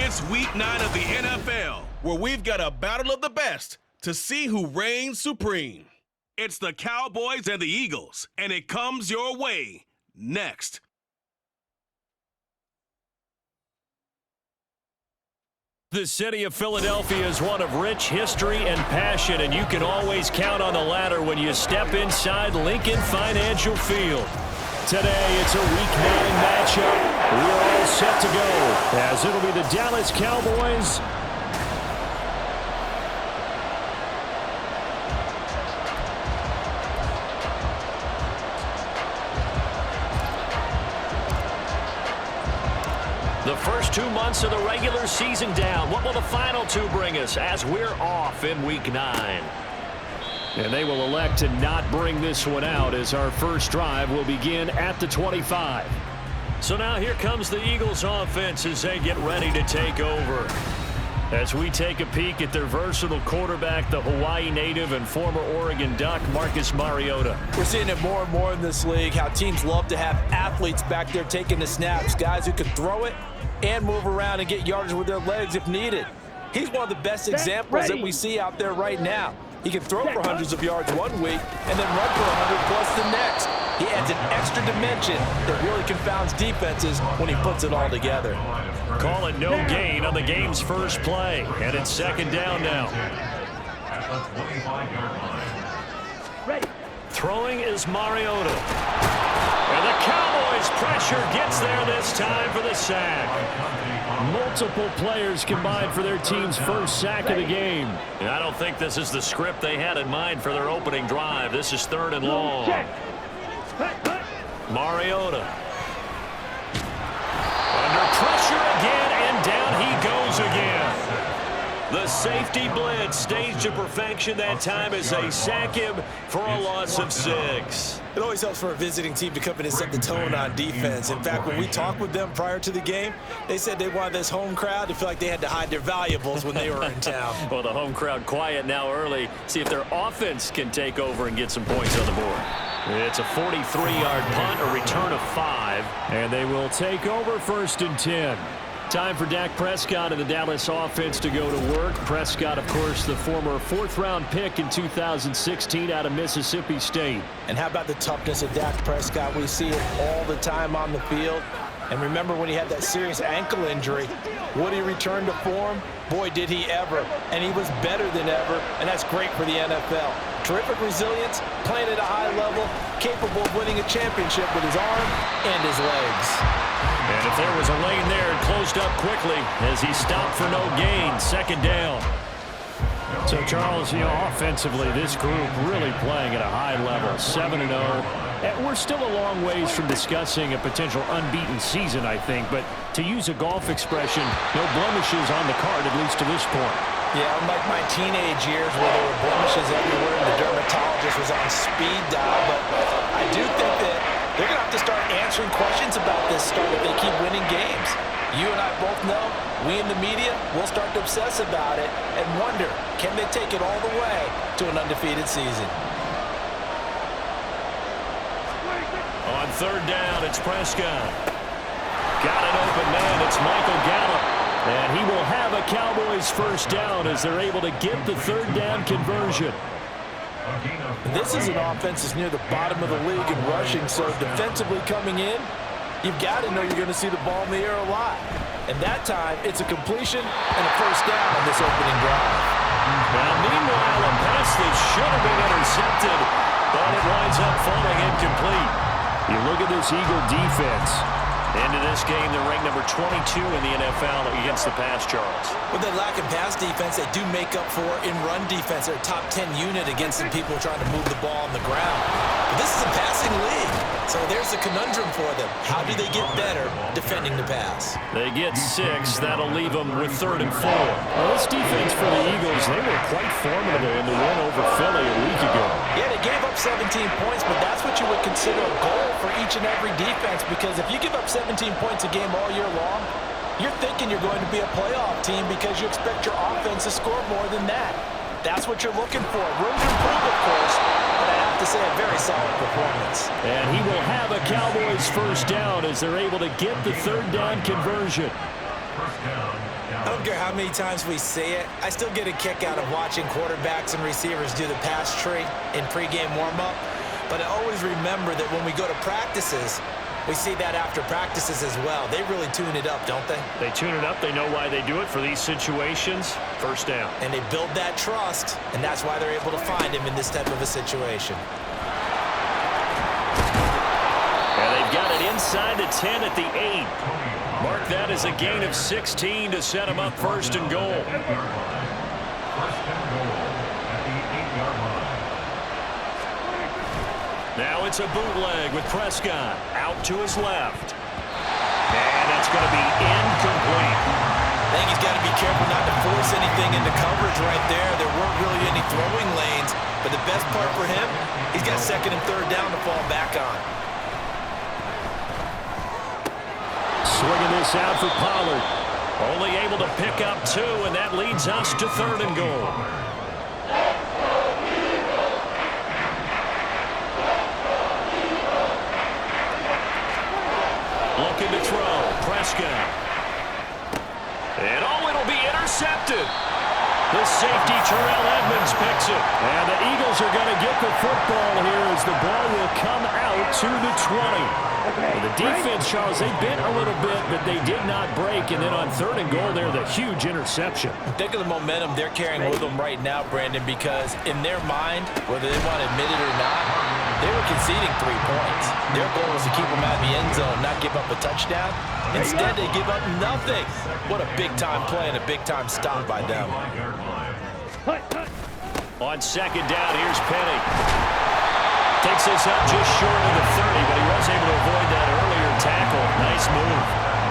It's week 9 of the NFL, where we've got a battle of the best to see who reigns supreme. It's the Cowboys and the Eagles, and it comes your way next. The city of Philadelphia is one of rich history and passion, and you can always count on the latter when you step inside Lincoln Financial Field. Today, it's a Week 9 matchup. We're all set to go, as it'll be the Dallas Cowboys the first 2 months of the regular season down. What will the final 2 bring us as we're off in Week 9? And they will elect to not bring this one out as our first drive will begin at the 25. So now here comes the Eagles offense as they get ready to take over. As we take a peek at their versatile quarterback, the Hawaii native and former Oregon Duck, Marcus Mariota. We're seeing it more and more in this league, how teams love to have athletes back there taking the snaps, guys who can throw it and move around and get yardage with their legs if needed. He's one of the best examples that we see out there right now. He can throw for hundreds of yards one week and then run for 100 plus the next. He adds an extra dimension that really confounds defenses when he puts it all together. Call it no gain on the game's first play, and it's second down now. Throwing is Mariota. And the Cowboys pressure gets there this time for the sack. Multiple players combined for their team's first sack of the game. And I don't think this is the script they had in mind for their opening drive. This is 3rd and long. Mariota. Under pressure again, and down he goes again. The safety blitz staged to perfection that time as they sack him for a loss of 6. It always helps for a visiting team to come in and set the tone on defense. In fact, when we talked with them prior to the game, they said they wanted this home crowd to feel like they had to hide their valuables when they were in town. Well, the home crowd quiet now early. See if their offense can take over and get some points on the board. It's a 43-yard punt, a return of 5. And they will take over 1st and 10. Time for Dak Prescott and the Dallas offense to go to work. Prescott, of course, the former 4th-round pick in 2016 out of Mississippi State. And how about the toughness of Dak Prescott? We see it all the time on the field. And remember when he had that serious ankle injury, would he return to form? Boy, did he ever. And he was better than ever, and that's great for the NFL. Terrific resilience, playing at a high level, capable of winning a championship with his arm and his legs. And if there was a lane there, it closed up quickly as he stopped for no gain. 2nd down. So, Charles, offensively, this group really playing at a high level, 7-0. And we're still a long ways from discussing a potential unbeaten season, I think. But to use a golf expression, no blemishes on the card, at least to this point. Yeah, unlike my teenage years where there were blemishes everywhere and the dermatologist was on speed dial. But I do think that they're going to have to start answering questions about this start if they keep winning games. You and I both know, we in the media will start to obsess about it and wonder, can they take it all the way to an undefeated season? On 3rd down, it's Prescott. Got an open man, it's Michael Gallup. And he will have a Cowboys 1st down as they're able to get the 3rd down conversion. This is an offense that's near the bottom of the league in rushing, so defensively coming in, you've got to know you're going to see the ball in the air a lot. And that time, it's a completion and a 1st down on this opening drive. Now, meanwhile, a pass that should have been intercepted, but it winds up falling incomplete. You look at this Eagle defense. Into this game, they're ranked number 22 in the NFL against the pass, Charles. With their lack of pass defense, they do make up for in run defense. They're a top 10 unit against some people trying to move the ball on the ground. But this is a passing league, so there's a conundrum for them. How do they get better defending the pass? They get 6. That'll leave them with 3rd and 4. Well, this defense for the Eagles, they were quite formidable in the win over Philly a week ago. Yeah, they gave up 17 points, but that's what you would consider a goal for each and every defense, because if you give up 17 points a game all year long, you're thinking you're going to be a playoff team because you expect your offense to score more than that. That's what you're looking for. Room to improve, of course, but I have to say a very solid performance. And he will have a Cowboys 1st down as they're able to get the 3rd down conversion. I don't care how many times we see it. I still get a kick out of watching quarterbacks and receivers do the pass tree in pregame warm-up. But I always remember that when we go to practices, we see that after practices as well. They really tune it up, don't they? They tune it up. They know why they do it for these situations. First down. And they build that trust, and that's why they're able to find him in this type of a situation. And they've got it inside the 10 at the 8. Mark that as a gain of 16 to set him up first and goal. Now it's a bootleg with Prescott out to his left. And that's going to be incomplete. I think he's got to be careful not to force anything into coverage right there. There weren't really any throwing lanes, but the best part for him, he's got second and third down to fall back on. Swinging this out for Pollard. Only able to pick up 2, and that leads us to third and goal. Looking to throw. Prescott. And it'll be intercepted. The safety, Terrell Edmonds, picks it. And the Eagles are going to get the football here as the ball will come out to the 20. The defense, Charles, they bit a little bit, but they did not break. And then on third and goal there, the huge interception. Think of the momentum they're carrying with them right now, Brandon, because in their mind, whether they want to admit it or not, they were conceding 3 points. Their goal was to keep them out of the end zone, not give up a touchdown. Instead, they give up nothing. What a big-time play and a big-time stop by them. On second down, here's Penny. Takes this up just short of the 30, but he was able to avoid that earlier tackle. Nice move.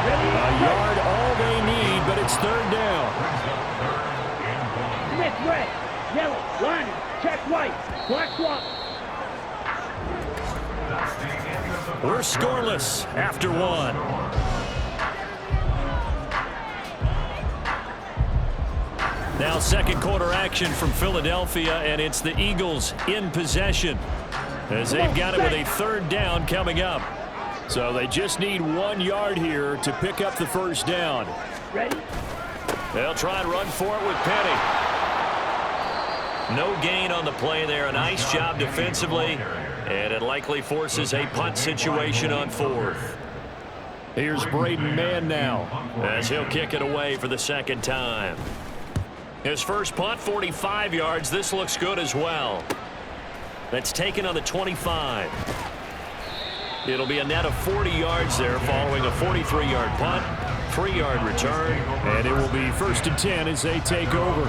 A yard, all they need, but it's third down. Smith, red, yellow, line, check white, black swap. We're scoreless after 1. Now second quarter action from Philadelphia, and it's the Eagles in possession as they've got it with a third down coming up. So they just need 1 yard here to pick up the first down. Ready? They'll try and run for it with Penny. No gain on the play there. A nice job defensively, and it likely forces a punt situation on 4th. Here's Braden Mann now as he'll kick it away for the second time. His first punt, 45 yards. This looks good as well. That's taken on the 25. It'll be a net of 40 yards there following a 43-yard punt, 3-yard return, and it will be first and 10 as they take over.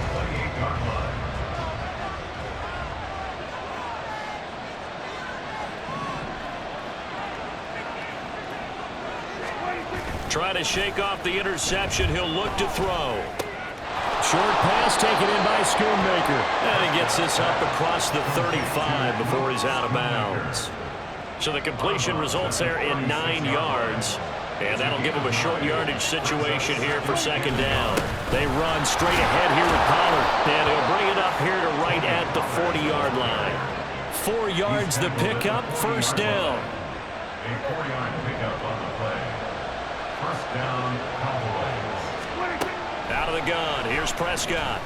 Trying to shake off the interception. He'll look to throw. Short pass taken in by Schoonmaker. And he gets this up across the 35 before he's out of bounds. So the completion results there in 9 yards. And that'll give him a short yardage situation here for second down. They run straight ahead here with Pollard. And he'll bring it up here to right at the 40-yard line. 4 yards the pickup, first down. A 4-yard pickup on the play. First down, Cowboys. Out of the gun, here's Prescott.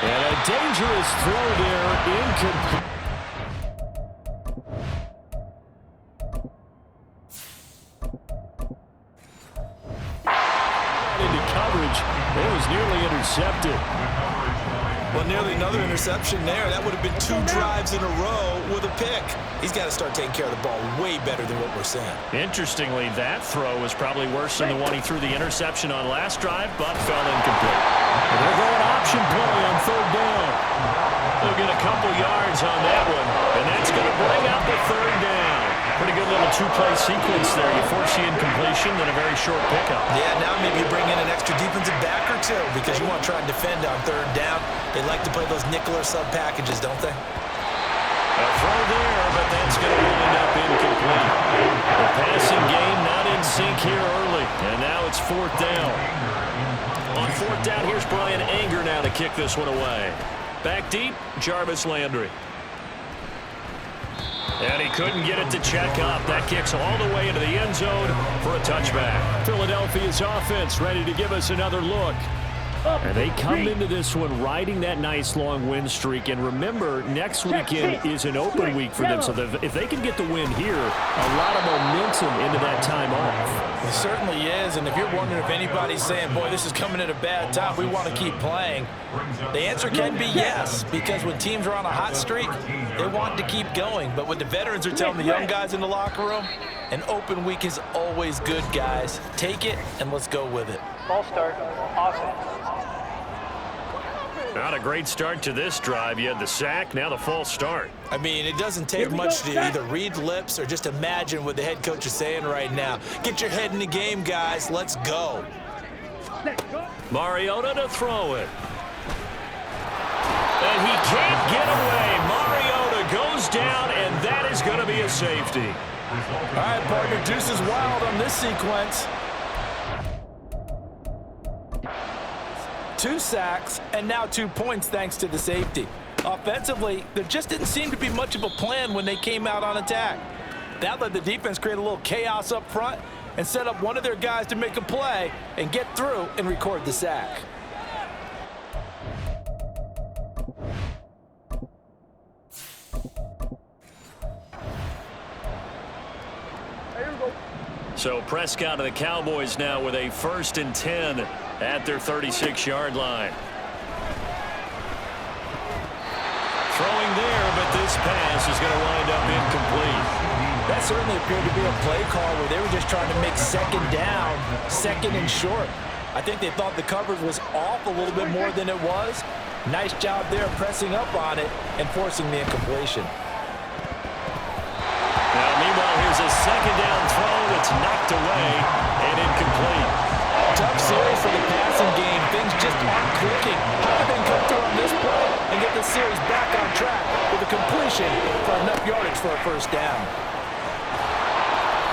And a dangerous throw there, incomplete. Into coverage, it was nearly intercepted. Well, nearly another interception there. That would have been 2 drives in a row with a pick. He's got to start taking care of the ball way better than what we're seeing. Interestingly, that throw was probably worse than the one he threw the interception on last drive, but fell incomplete. They're going option play on third down. They'll get a couple yards on that one, and that's going to bring up the third down. Pretty good little 2-play sequence there. You force the incompletion, then a very short pickup. Yeah, now maybe you bring in an extra defensive back or 2 because you want to try and defend on third down. They like to play those nickel or sub packages, don't they? A throw there, but that's going to wind up incomplete. The passing game not in sync here early, and now it's fourth down. On fourth down, here's Brian Anger now to kick this one away. Back deep, Jarvis Landry. And he couldn't get it to check up. That kicks all the way into the end zone for a touchback. Philadelphia's offense ready to give us another look. And they come into this one riding that nice long win streak. And remember, next weekend is an open week for them. So if they can get the win here, a lot of momentum into that time off. It certainly is. And if you're wondering if anybody's saying, boy, this is coming at a bad time, we want to keep playing, the answer can be yes. Because when teams are on a hot streak, they want to keep going. But what the veterans are telling the young guys in the locker room, an open week is always good, guys. Take it and let's go with it. Ball start, offense. Not a great start to this drive. You had the sack, now the false start. I mean, it doesn't take much to either read lips or just imagine what the head coach is saying right now. Get your head in the game, guys. Let's go. Mariota to throw it. And he can't get away. Mariota goes down, and that is going to be a safety. All right, partner, deuce is wild on this sequence. 2 sacks, and now 2 points thanks to the safety. Offensively, there just didn't seem to be much of a plan when they came out on attack. That let the defense create a little chaos up front and set up one of their guys to make a play and get through and record the sack. So Prescott of the Cowboys now with a 1st and 10 at their 36-yard line. Throwing there, but this pass is going to wind up incomplete. That certainly appeared to be a play call where they were just trying to make second down, second and short. I think they thought the coverage was off a little bit more than it was. Nice job there pressing up on it and forcing the incompletion. Now, meanwhile, here's a second down throw that's knocked away and incomplete. Tough series for the passing game. Things just aren't clicking. They can come through on this play and get the series back on track with a completion for enough yardage for a 1st down.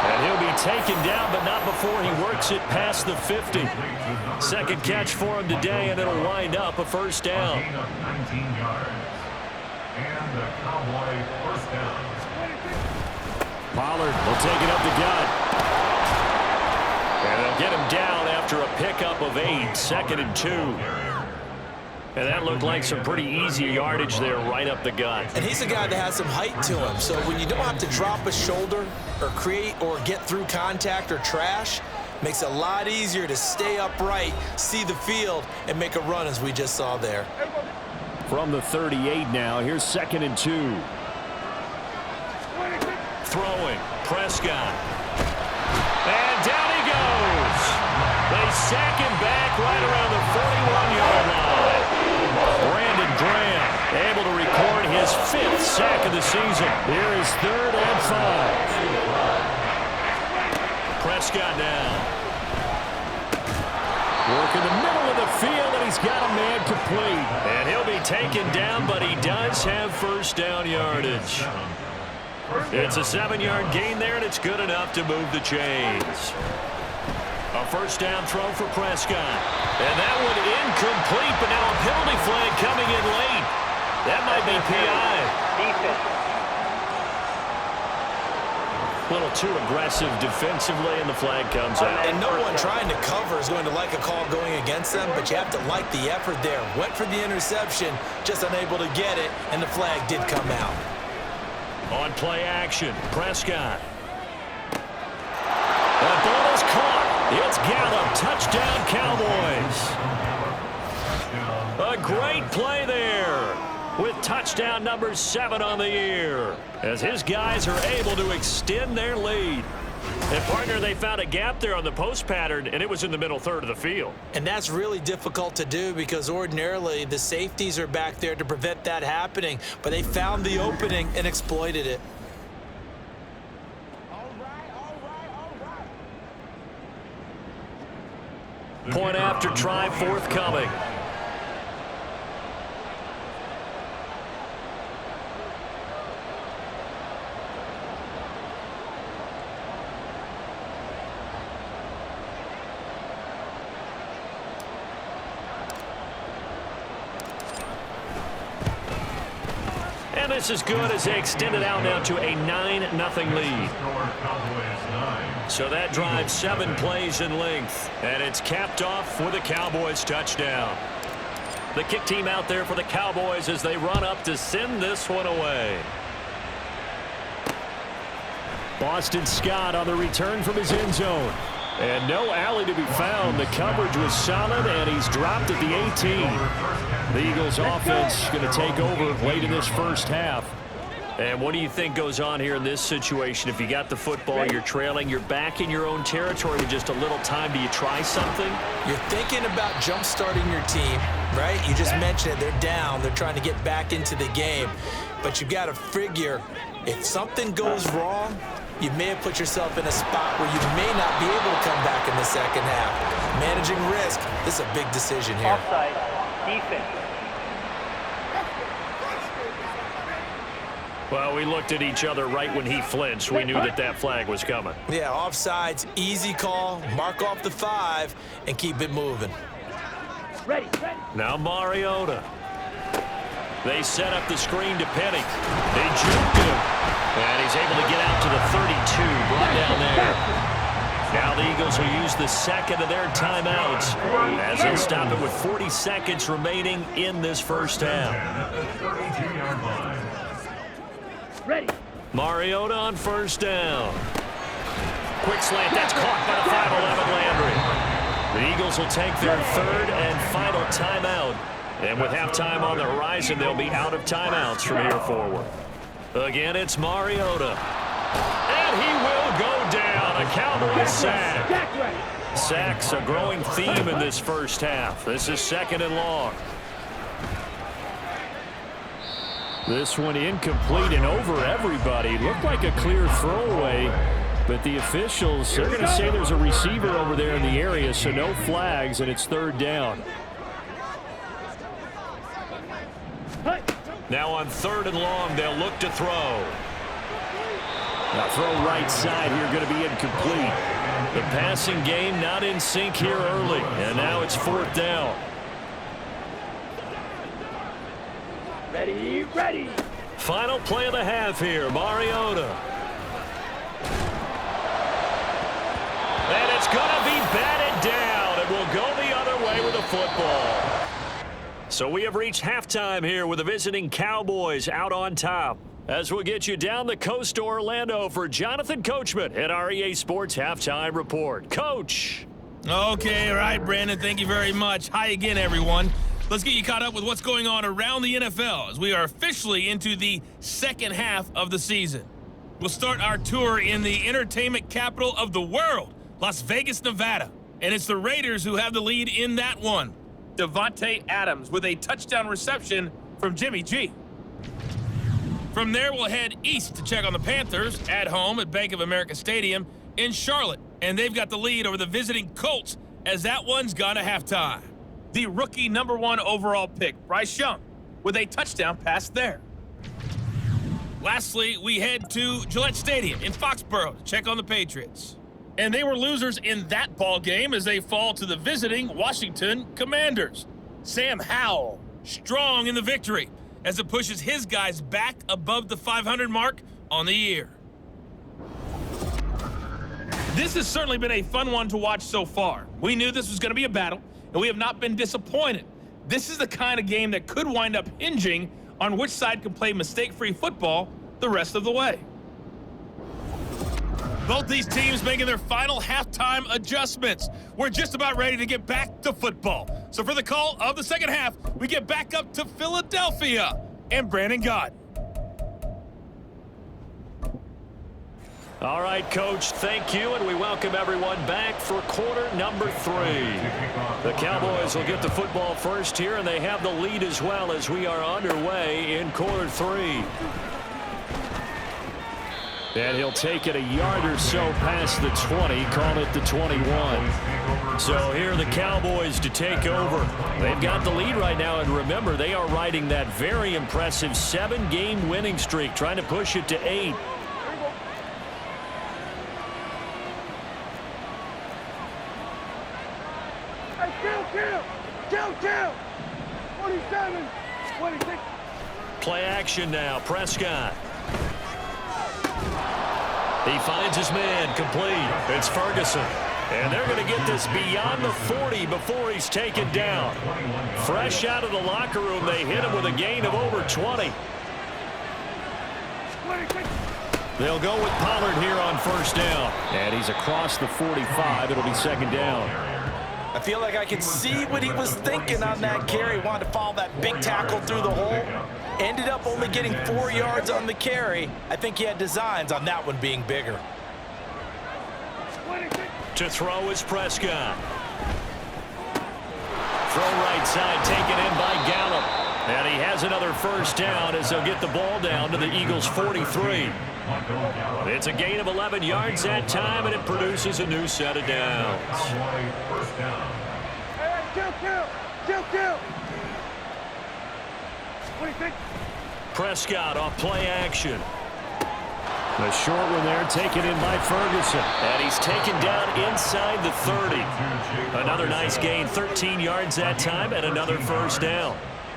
And he'll be taken down, but not before he works it past the 50. Second catch for him today, and it'll wind up a 1st down. A gain of 19 yards. And the Cowboy 1st down. Pollard will take it up the gut. And they'll get him down after a pickup of 8, 2nd and 2. And that looked like some pretty easy yardage there right up the gut. And he's a guy that has some height to him. So when you don't have to drop a shoulder or create or get through contact or trash, makes it a lot easier to stay upright, see the field, and make a run as we just saw there. From the 38 now, here's 2nd and 2. Throwing, Prescott. And down he goes. They sack him back right around the 41-yard line. Brandon Graham able to record his 5th sack of the season. Here is 3rd and 5. Prescott now. Work in the middle of the field, and he's got a man complete. And he'll be taken down, but he does have 1st down yardage. It's a 7-yard gain there, and it's good enough to move the chains. A 1st down throw for Prescott. And that one incomplete, but now a penalty flag coming in late. That might be PI. A little too aggressive defensively, and the flag comes out. And no one trying to cover is going to like a call going against them, but you have to like the effort there. Went for the interception, just unable to get it, and the flag did come out. On play action, Prescott. That ball is caught. It's Gallup. Touchdown, Cowboys. A great play there with touchdown number 7 on the year as his guys are able to extend their lead. And, partner, they found a gap there on the post pattern, and it was in the middle third of the field. And that's really difficult to do because ordinarily the safeties are back there to prevent that happening. But they found the opening and exploited it. Point after try forthcoming. And this is good as they extend it out now to a 9-0 lead. So that drives 7 plays in length. And it's capped off with a Cowboys touchdown. The kick team out there for the Cowboys as they run up to send this one away. Boston Scott on the return from his end zone. And no alley to be found. The coverage was solid, and he's dropped at the 18. The Eagles offense going to take over late in this first half. And what do you think goes on here in this situation? If you got the football, you're trailing, you're back in your own territory with just a little time. Do you try something? You're thinking about jump-starting your team, right? You just mentioned it. They're down. They're trying to get back into the game. But you've got to figure if something goes wrong, you may have put yourself in a spot where you may not be able to come back in the second half. Managing risk, this is a big decision here. Offside. Defense. Well, we looked at each other right when he flinched. We knew that that flag was coming. Yeah, offsides, easy call. Mark off the 5 and keep it moving. Ready. Now Mariota. They set up the screen to Penny. They juked him. And he's able to get out to the 32, brought down there. Now the Eagles will use the second of their timeouts as they'll stop it with 40 seconds remaining in this first half. Ready. Mariota on first down. Quick slant, that's caught by the 5'11" Landry. The Eagles will take their third and final timeout. And with halftime on the horizon, they'll be out of timeouts from here forward. Again, it's Mariota. And he will go down. A Cowboys sack. Sacks a growing theme in this first half. This is 2nd and long. This one incomplete and over everybody. Looked like a clear throwaway, but the officials, they're going to say there's a receiver over there in the area, so no flags, and it's 3rd down. Now on 3rd and long, they'll look to throw. Now throw right side here, going to be incomplete. The passing game not in sync here early, and now it's 4th down. Ready. Final play of the half here, Mariota. And it's going to be batted down. It will go the other way with the football. So we have reached halftime here with the visiting Cowboys out on top. As we'll get you down the coast to Orlando for Jonathan Coachman at our EA Sports Halftime Report. Coach. Okay, all right, Brandon, thank you very much. Hi again, everyone. Let's get you caught up with what's going on around the NFL as we are officially into the second half of the season. We'll start our tour in the entertainment capital of the world, Las Vegas, Nevada. And it's the Raiders who have the lead in that one. Devontae Adams with a touchdown reception from Jimmy G. From there, we'll head east to check on the Panthers at home at Bank of America Stadium in Charlotte. And they've got the lead over the visiting Colts as that one's gone to halftime. The rookie #1 overall pick, Bryce Young, with a touchdown pass there. Lastly, we head to Gillette Stadium in Foxborough to check on the Patriots. And they were losers in that ball game as they fall to the visiting Washington Commanders. Sam Howell, strong in the victory as it pushes his guys back above the 500 mark on the year. This has certainly been a fun one to watch so far. We knew this was going to be a battle, and we have not been disappointed. This is the kind of game that could wind up hinging on which side can play mistake-free football the rest of the way. Both these teams making their final halftime adjustments. We're just about ready to get back to football. So for the call of the second half, we get back up to Philadelphia and Brandon Gott. All right, Coach, thank you, and we welcome everyone back for quarter number 3. The Cowboys will get the football first here, and they have the lead as well as we are underway in quarter 3. And he'll take it a yard or so past the 20, call it the 21. So here are the Cowboys to take over. They've got the lead right now, and remember, they are riding that very impressive 7-game winning streak, trying to push it to 8. Kill! 27, 26. Play action now. Prescott. He finds his man, complete. It's Ferguson. And they're going to get this beyond the 40 before he's taken down. Fresh out of the locker room, they hit him with a gain of over 20. They'll go with Pollard here on first down. And he's across the 45. It'll be second down. I feel like I can see what he was thinking on that carry. Wanted to follow that big tackle through the hole. Ended up only getting 4 yards on the carry. I think he had designs on that one being bigger. To throw is Prescott. Throw right side taken in by Gallup. And he has another first down as they'll get the ball down to the Eagles' 43. It's a gain of 11 yards that time, and it produces a new set of downs. Kill. What do you think? Prescott off play action. The short one there taken in by Ferguson. And he's taken down inside the 30. Another nice gain, 13 yards that time, and another first down.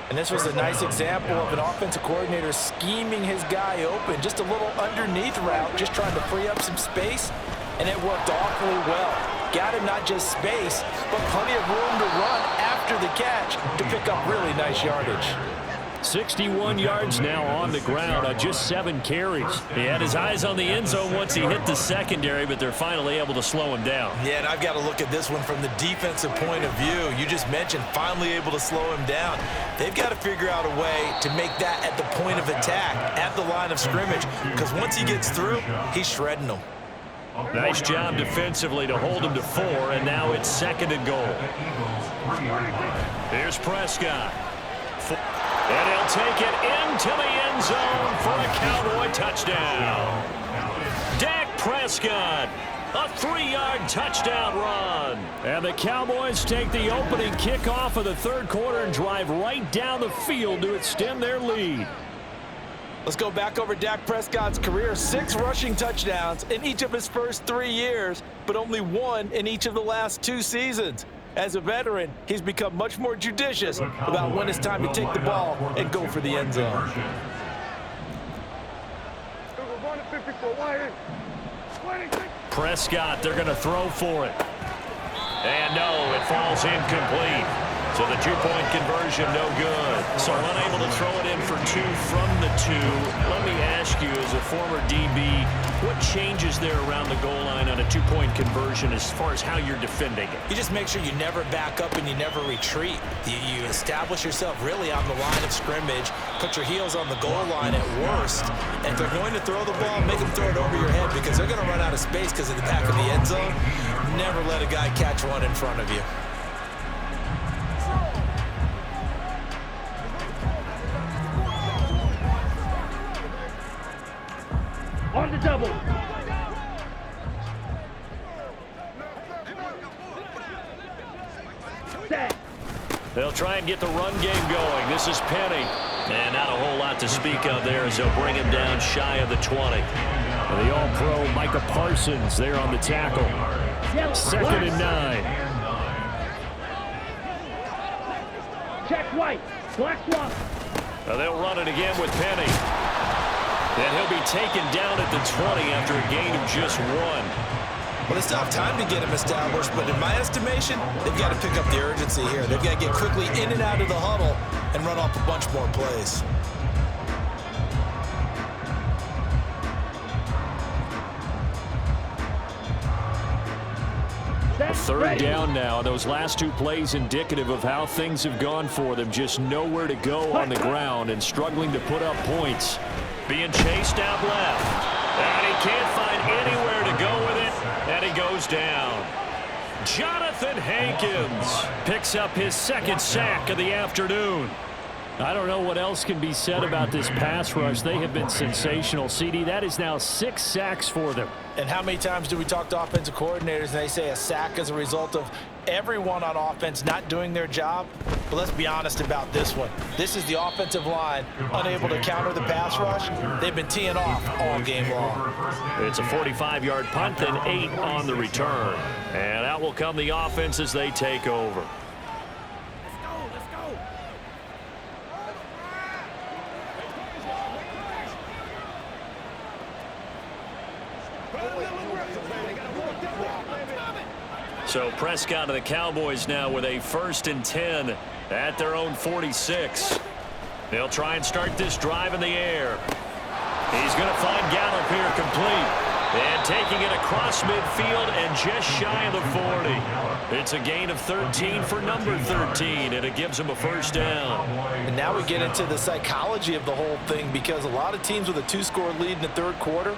And this was a nice example of an offensive coordinator scheming his guy open. Just a little underneath route, just trying to free up some space, and it worked awfully well. Got him not just space, but plenty of room to run after the catch to pick up really nice yardage. 61 yards now on the ground on just 7 carries. He had his eyes on the end zone once he hit the secondary, but they're finally able to slow him down. Yeah, and I've got to look at this one from the defensive point of view. You just mentioned finally able to slow him down. They've got to figure out a way to make that at the point of attack, at the line of scrimmage, because once he gets through, he's shredding them. Nice job defensively to hold him to 4, and now it's second and goal. Here's Prescott. And he'll take it into the end zone for a Cowboy touchdown. Dak Prescott, a 3-yard touchdown run. And the Cowboys take the opening kickoff of the third quarter and drive right down the field to extend their lead. Let's go back over Dak Prescott's career. 6 rushing touchdowns in each of his first 3 years, but only 1 in each of the last 2 seasons. As a veteran, he's become much more judicious about when it's time to take the ball and go for the end zone. Prescott, they're going to throw for it. And no, it falls incomplete. So the 2-point conversion, no good. So unable to throw it in for 2 from the 2. Let me ask you, as a former DB, what changes there around the goal line on a 2-point conversion as far as how you're defending it? You just make sure you never back up and you never retreat. You establish yourself really on the line of scrimmage, put your heels on the goal line at worst. And if they're going to throw the ball, make them throw it over your head because they're going to run out of space because of the back of the end zone. Never let a guy catch one in front of you. On the double. Set. They'll try and get the run game going. This is Penny. And not a whole lot to speak of there as they'll bring him down shy of the 20. And the All-Pro Micah Parsons there on the tackle. Second and 9. Check white. Black swamp. Now they'll run it again with Penny. And he'll be taken down at the 20 after a gain of just 1. Well, they still have time to get him established, but in my estimation, they've got to pick up the urgency here. They've got to get quickly in and out of the huddle and run off a bunch more plays. Third down now. Those last 2 plays indicative of how things have gone for them. Just nowhere to go on the ground and struggling to put up points. Being chased out left. And he can't find anywhere to go with it. And he goes down. Jonathan Hankins picks up his 2nd sack of the afternoon. I don't know what else can be said about this pass rush. They have been sensational. CD, that is now 6 sacks for them. And how many times do we talk to offensive coordinators and they say a sack is a result of everyone on offense not doing their job? But let's be honest about this one. This is the offensive line unable to counter the pass rush. They've been teeing off all game long. It's a 45-yard punt and 8 on the return. And out will come the offense as they take over. So Prescott of the Cowboys now with a 1st and 10 at their own 46. They'll try and start this drive in the air. He's going to find Gallup here complete. And taking it across midfield and just shy of the 40. It's a gain of 13 for number 13, and it gives him a 1st down. And now we get into the psychology of the whole thing, because a lot of teams with a 2-score lead in the 3rd quarter,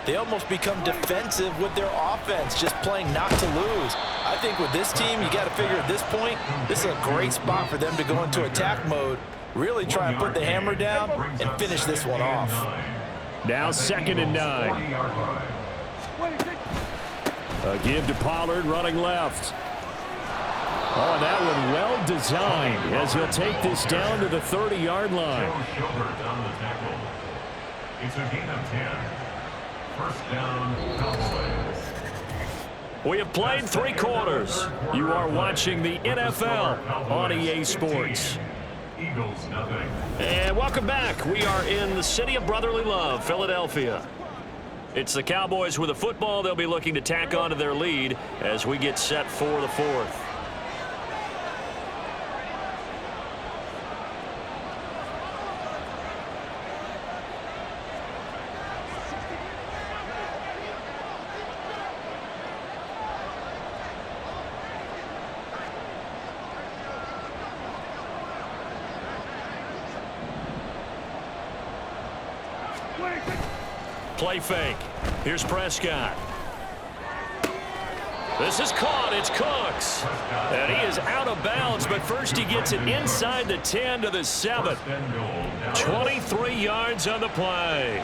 they almost become defensive with their offense, just playing not to lose. I think with this team, you got to figure at this point, this is a great spot for them to go into attack mode, really try and put the hammer down and finish this one off. Now 2nd and 9. A give to Pollard running left. Oh, and that one well designed as he'll take this down to the 30-yard line. It's a gain of 10. 1st down, Cowboys. We have played 3 quarters. You are watching the NFL on EA Sports. Eagles nothing. And welcome back. We are in the city of brotherly love, Philadelphia. It's the Cowboys with a football. They'll be looking to tack on to their lead as we get set for the 4th. Play fake. Here's Prescott. This is caught. It's Cooks. And he is out of bounds, but first he gets it inside the 10 to the 7. 23 yards on the play.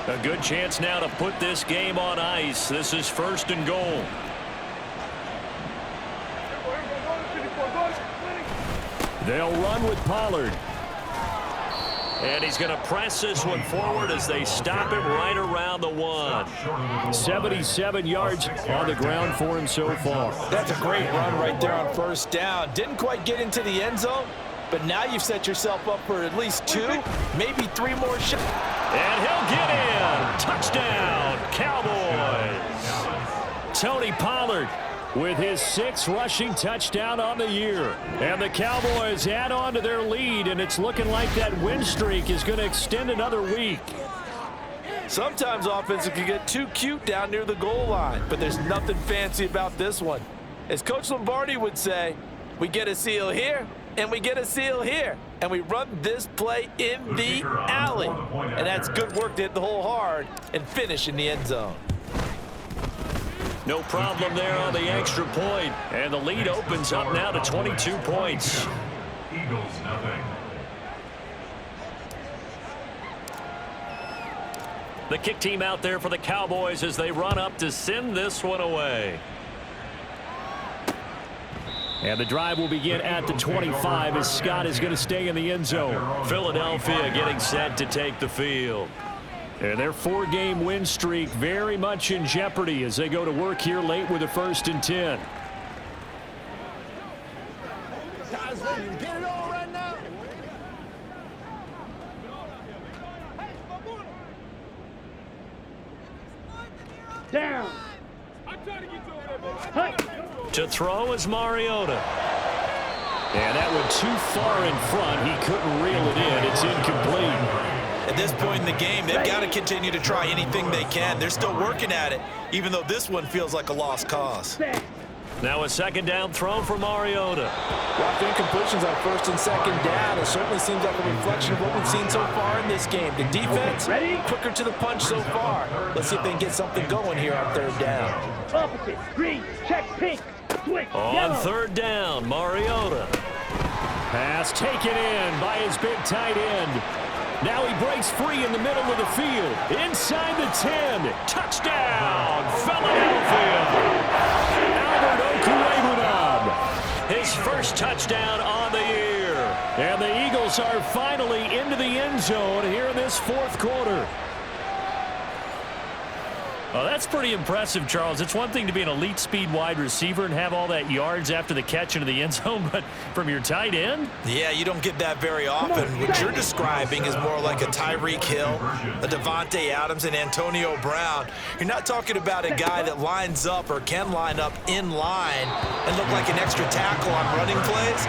A good chance now to put this game on ice. This is 1st and goal. They'll run with Pollard. And he's going to press this one forward as they stop him right around the 1. 77 yards on the ground for him so far. That's a great run right there on 1st down. Didn't quite get into the end zone, but now you've set yourself up for at least 2, maybe 3 more shots. And he'll get in. Touchdown, Cowboys. Tony Pollard with his 6th rushing touchdown on the year. And the Cowboys add on to their lead, and it's looking like that win streak is going to extend another week. Sometimes offenses can get too cute down near the goal line, but there's nothing fancy about this one. As Coach Lombardi would say, we get a seal here, and we get a seal here, and we run this play in the alley. And that's good work to hit the hole hard and finish in the end zone. No problem there on the extra point, and the lead opens up now to 22 points. Eagles nothing. The kick team out there for the Cowboys as they run up to send this one away. And the drive will begin at the 25 as Scott is going to stay in the end zone. Philadelphia getting set to take the field. And their 4-game win streak very much in jeopardy as they go to work here late with a 1st and 10. Down. To throw is Mariota. And that went too far in front. He couldn't reel it in. It's incomplete. At this point in the game, they've got to continue to try anything they can. They're still working at it, even though this one feels like a lost cause. Now a 2nd down throw for Mariota. After incompletions on 1st and 2nd down, it certainly seems like a reflection of what we've seen so far in this game. The defense, quicker to the punch so far. Let's see if they can get something going here on 3rd down. Opposite. Green. Check pink. Switch. On Yellow. 3rd down, Mariota. Pass taken in by his big tight end. Now he breaks free in the middle of the field. Inside the 10. Touchdown, Philadelphia. Albert Okwuegbunam. His 1st touchdown on the year. And the Eagles are finally into the end zone here in this 4th quarter. Well, that's pretty impressive, Charles. It's one thing to be an elite speed wide receiver and have all that yards after the catch into the end zone, but from your tight end? Yeah, you don't get that very often. What you're describing is more like a Tyreek Hill, a Devontae Adams, and Antonio Brown. You're not talking about a guy that lines up or can line up in line and look like an extra tackle on running plays.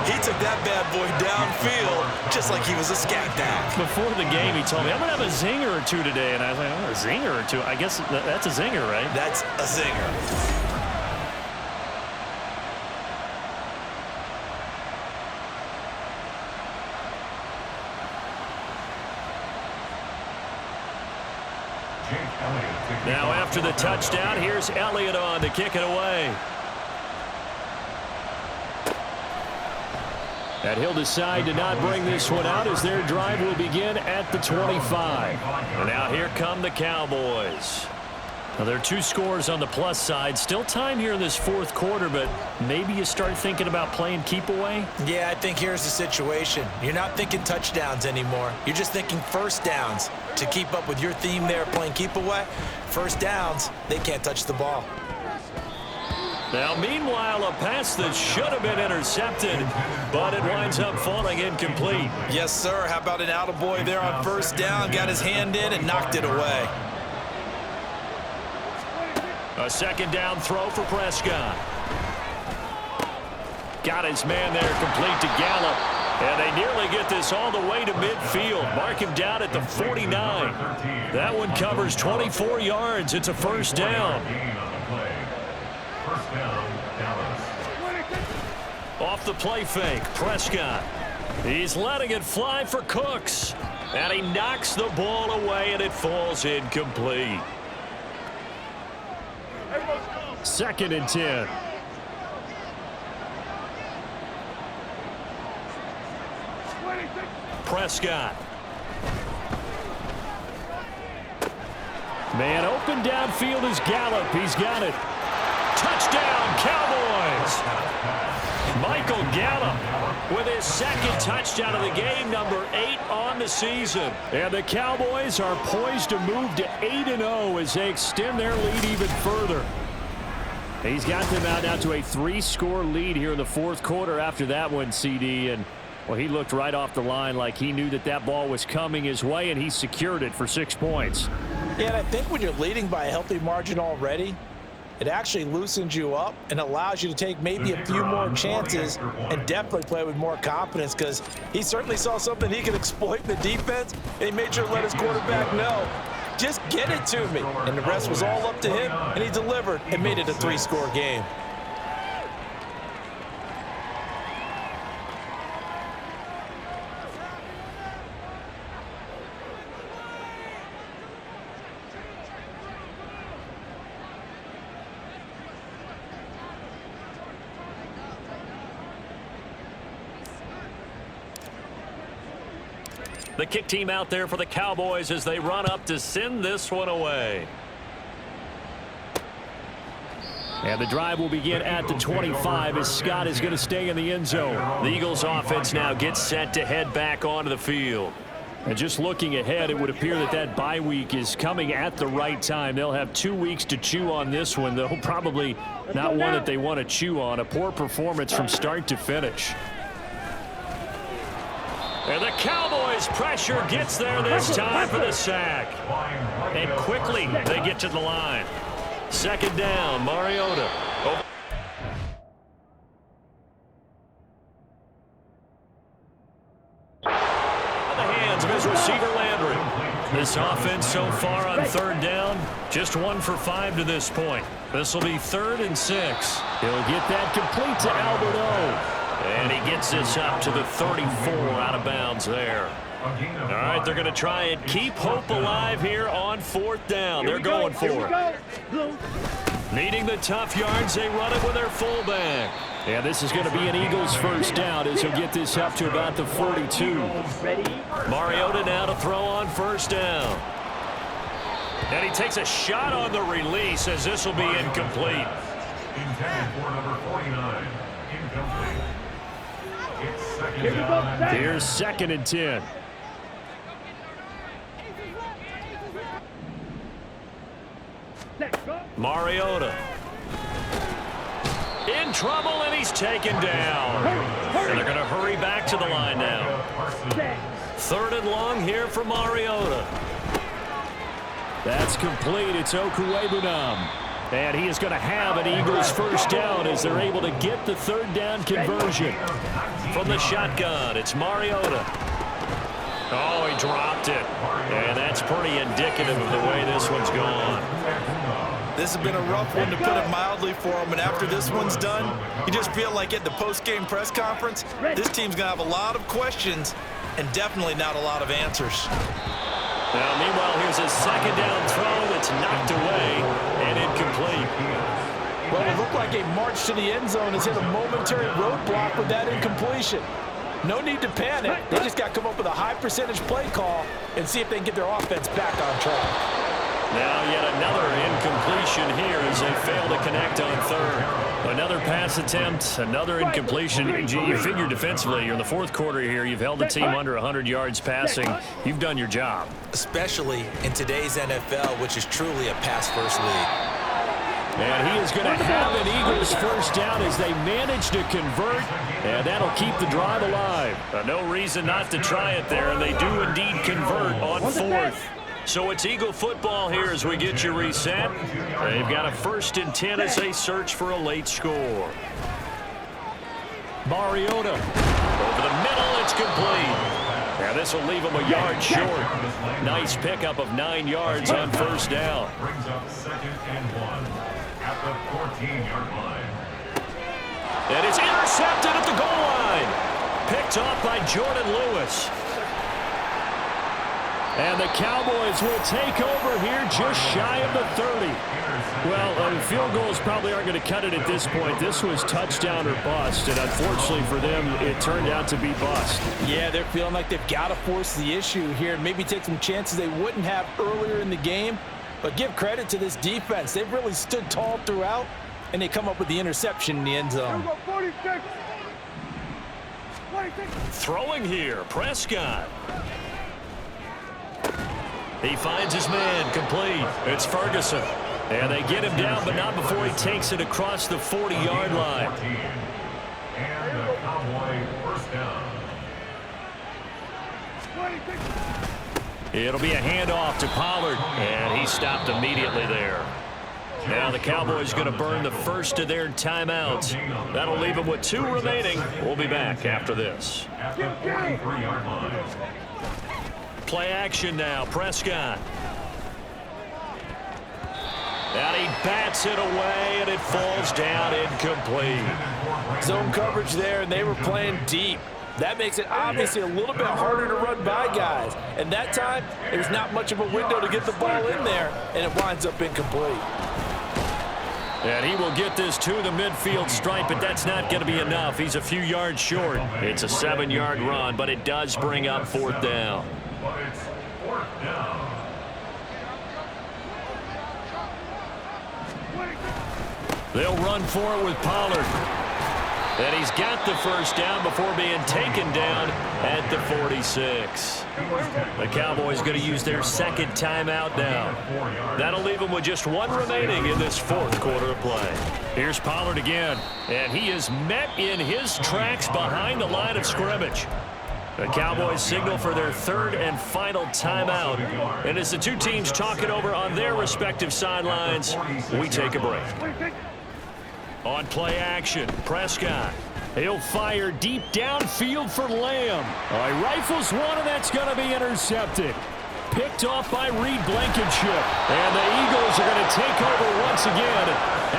He took that bad boy downfield just like he was a scat back. Before the game, he told me, I'm going to have a zinger or two today. And I was like, oh, a zinger or two? I guess that's a zinger, right? That's a zinger. Now after the touchdown, here's Elliott on to kick it away. And he'll decide to not bring this one out as their drive will begin at the 25. And now here come the Cowboys. Now there are 2 scores on the plus side. Still time here in this fourth quarter, but maybe you start thinking about playing keep away? Yeah, I think here's the situation. You're not thinking touchdowns anymore. You're just thinking first downs. To keep up with your theme there playing keep away, first downs, they can't touch the ball. Now, meanwhile, a pass that should have been intercepted, but it winds up falling incomplete. Yes, sir. How about an attaboy there on first down? Got his hand in and knocked it away. A second down throw for Prescott. Got his man there complete to Gallup. And they nearly get this all the way to midfield. Mark him down at the 49. That one covers 24 yards. It's a first down. First down, Dallas. Off the play fake, Prescott. He's letting it fly for Cooks. And he knocks the ball away, and it falls incomplete. Second and 10. Prescott. Man open downfield is Gallup. He's got it. Touchdown, Cowboys. Michael Gallup with his second touchdown of the game, number 8 on the season. And the Cowboys are poised to move to 8-0 as they extend their lead even further. He's got them out now to a 3-score lead here in the fourth quarter after that one, CD. And well, he looked right off the line like he knew that that ball was coming his way, and he secured it for 6 points. Yeah, and I think when you're leading by a healthy margin already, it actually loosens you up and allows you to take maybe a few more chances and definitely play with more confidence, because he certainly saw something he could exploit in the defense, and he made sure to let his quarterback know, just get it to me. And the rest was all up to him, and he delivered and made it a 3-score game. The kick team out there for the Cowboys as they run up to send this one away. And the drive will begin at the 25 as Scott is going to stay in the end zone. The Eagles offense now gets set to head back onto the field. And just looking ahead, it would appear that that bye week is coming at the right time. They'll have 2 weeks to chew on this one, though probably not one that they want to chew on. A poor performance from start to finish. And the Cowboys pressure gets there this time for the sack. And quickly they get to the line. Second down, Mariota. On the hands of his receiver Landry. This offense so far on third down, just 1 for 5 to this point. This will be 3rd and 6. He'll get that complete to Albert O. And he gets this up to the 34 out of bounds there. All right, they're going to try and keep hope alive here on 4th down. They're going for it. Needing the tough yards, they run it with their fullback. And this is going to be an Eagles first down as he'll get this up to about the 42. Mariota now to throw on first down. And he takes a shot on the release as this will be incomplete. Intended for number 49. Incomplete. Here's 2nd and 10. Set, go. Mariota. In trouble, and he's taken down. And they're going to hurry back to the line now. Set. 3rd and long here for Mariota. That's complete. It's Okuwebunam. And he is going to have an Eagles first down as they're able to get the 3rd down conversion. From the shotgun, it's Mariota. Oh, he dropped it. And that's pretty indicative of the way this one's gone. This has been a rough one, to put it mildly, for him. And after this one's done, you just feel like at the post-game press conference, this team's going to have a lot of questions and definitely not a lot of answers. Now, meanwhile, here's a 2nd down throw that's knocked away and incomplete. Well, it looked like a march to the end zone has hit a momentary roadblock with that incompletion. No need to panic. They just got to come up with a high percentage play call and see if they can get their offense back on track. Now yet another incompletion here as they fail to connect on 3rd. Another pass attempt, another incompletion. You figure defensively, you're in the 4th quarter here. You've held the team under 100 yards passing. You've done your job. Especially in today's NFL, which is truly a pass-first league. And he is going to have an Eagles first down as they manage to convert, and that'll keep the drive alive. No reason not to try it there, and they do indeed convert on 4th. So it's Eagle football here as we get you reset. They've got a 1st and 10 as they search for a late score. Mariota. Over the middle, it's complete. Now this will leave him a yard short. Nice pickup of 9 yards on 1st down. Brings up 2nd and 1 at the 14-yard line. And it's intercepted at the goal line. Picked off by Jordan Lewis. And the Cowboys will take over here just shy of the 30. Well, field goals probably aren't going to cut it at this point. This was touchdown or bust, and unfortunately for them, it turned out to be bust. Yeah, they're feeling like they've got to force the issue here and maybe take some chances they wouldn't have earlier in the game. But give credit to this defense. They've really stood tall throughout, and they come up with the interception in the end zone. 46. Throwing here, Prescott. He finds his man, complete. It's Ferguson. And they get him down, but not before he takes it across the 40-yard line. And the Cowboy first down. It'll be a handoff to Pollard, and he stopped immediately there. Now the Cowboys going to burn the first of their timeouts. That'll leave them with 2 remaining. We'll be back after this. At the 43-yard line. Play action now, Prescott. And he bats it away, and it falls down incomplete. Zone coverage there, and they were playing deep. That makes it obviously a little bit harder to run by guys. And that time, there's not much of a window to get the ball in there, and it winds up incomplete. And he will get this to the midfield stripe, but that's not going to be enough. He's a few yards short. It's a 7-yard run, but it does bring up 4th down. But it's 4th down. They'll run for it with Pollard. And he's got the first down before being taken down at the 46. The Cowboys going to use their 2nd timeout now. That'll leave them with just 1 remaining in this 4th quarter of play. Here's Pollard again, and he is met in his tracks behind the line of scrimmage. The Cowboys signal for their 3rd and final timeout. And as the 2 teams talk it over on their respective sidelines, we take a break. On play action, Prescott. He'll fire deep downfield for Lamb. He rifles one, and that's going to be intercepted. Picked off by Reed Blankenship. And the Eagles are going to take over once again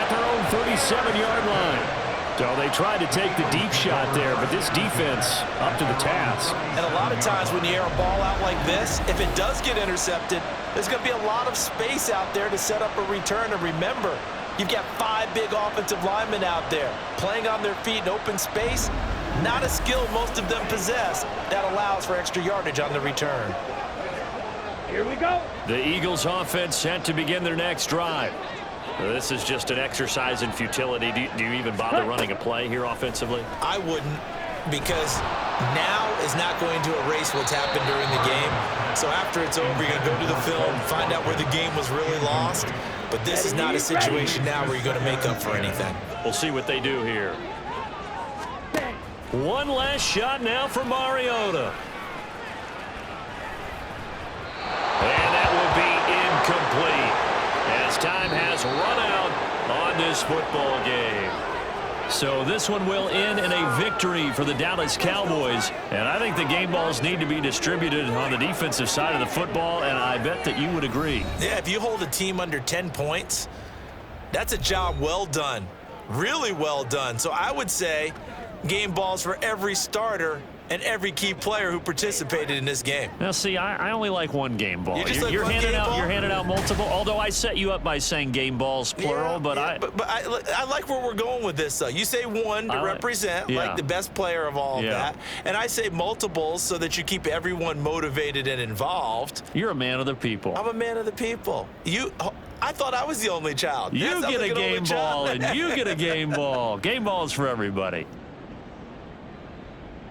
at their own 37-yard line. So they tried to take the deep shot there, but this defense up to the task. And a lot of times when you air a ball out like this, if it does get intercepted, there's going to be a lot of space out there to set up a return. And remember, you've got 5 big offensive linemen out there playing on their feet in open space. Not a skill most of them possess that allows for extra yardage on the return. Here we go. The Eagles offense set to begin their next drive. This is just an exercise in futility. Do you even bother running a play here offensively? I wouldn't, because now is not going to erase what's happened during the game. So after it's over, you're going to go to the film, find out where the game was really lost, But this is not a situation now where you're going to make up for anything. We'll see what they do here. One last shot now for Mariota. And that will be incomplete as time has run out on this football game. So this one will end in a victory for the Dallas Cowboys. And I think the game balls need to be distributed on the defensive side of the football, and I bet that you would agree. Yeah, if you hold a team under 10 points, that's a job well done. Really well done. So I would say game balls for every starter and every key player who participated in this game. Now, see, I only like one game ball. You're handing out multiple. Although I set you up by saying game balls plural, but I like where we're going with this, though. You say one to represent, like the best player of all of that, and I say multiples so that you keep everyone motivated and involved. You're a man of the people. I'm a man of the people. I thought I was the only child. You get a game ball, and you get a game ball. Game balls for everybody.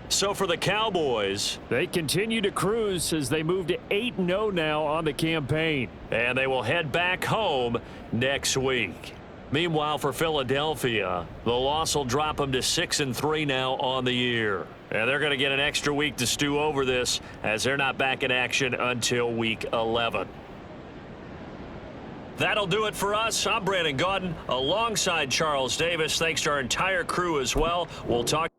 So for the Cowboys, they continue to cruise as they move to 8-0 now on the campaign. And they will head back home next week. Meanwhile, for Philadelphia, the loss will drop them to 6-3 now on the year. And they're going to get an extra week to stew over this as they're not back in action until week 11. That'll do it for us. I'm Brandon Gaudin alongside Charles Davis. Thanks to our entire crew as well. We'll talk.